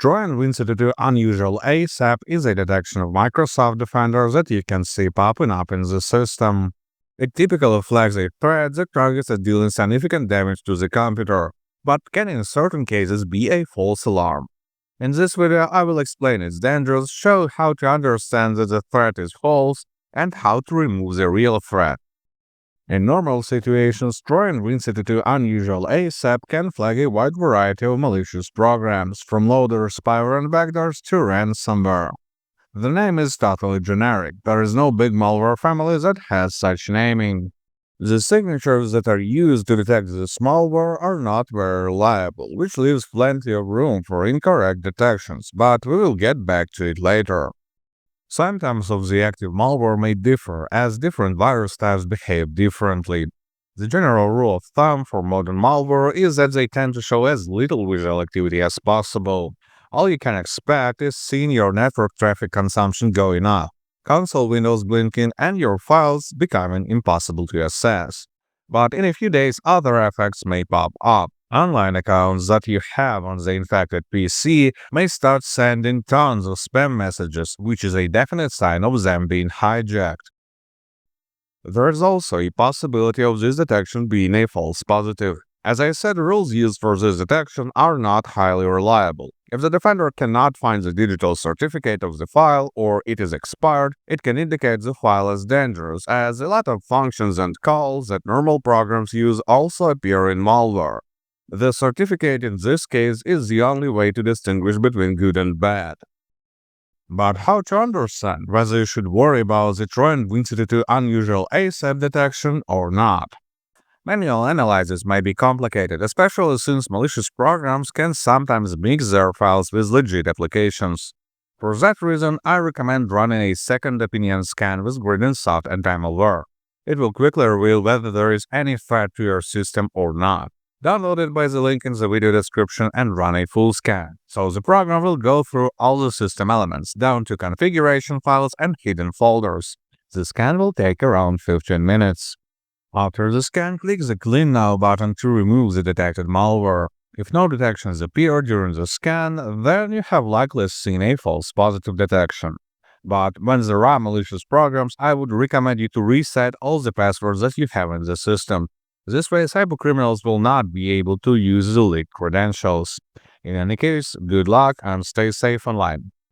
Trojan Win32 UnusualASEP is a detection of Microsoft Defender that you can see popping up in the system. It typically flags a threat that targets at dealing significant damage to the computer, but can in certain cases be a false alarm. In this video, I will explain its dangers, show how to understand that the threat is false, and how to remove the real threat. In normal situations, Trojan Win32 UnusualASEP can flag a wide variety of malicious programs, from loaders, spyware, and backdoors to ransomware. The name is totally generic. There is no big malware family that has such naming. The signatures that are used to detect this malware are not very reliable, which leaves plenty of room for incorrect detections, but we will get back to it later. Symptoms of the active malware may differ, as different virus types behave differently. The general rule of thumb for modern malware is that they tend to show as little visual activity as possible. All you can expect is seeing your network traffic consumption going up, console windows blinking, and your files becoming impossible to access. But in a few days, other effects may pop up. Online accounts that you have on the infected PC may start sending tons of spam messages, which is a definite sign of them being hijacked. There is also a possibility of this detection being a false positive. As I said, rules used for this detection are not highly reliable. If the defender cannot find the digital certificate of the file or it is expired, it can indicate the file as dangerous, as a lot of functions and calls that normal programs use also appear in malware. The certificate in this case is the only way to distinguish between good and bad. But how to understand whether you should worry about the Trojan Win32 UnusualASEP detection or not? Manual analysis may be complicated, especially since malicious programs can sometimes mix their files with legit applications. For that reason, I recommend running a second opinion scan with Win32 anti-malware. It will quickly reveal whether there is any threat to your system or not. Download it by the link in the video description and run a full scan, so the program will go through all the system elements, down to configuration files and hidden folders. The scan will take around 15 minutes. After the scan, click the Clean Now button to remove the detected malware. If no detections appear during the scan, then you have likely seen a false positive detection. But when there are malicious programs, I would recommend you to reset all the passwords that you have in the system. This way, cybercriminals will not be able to use the leaked credentials. In any case, good luck and stay safe online.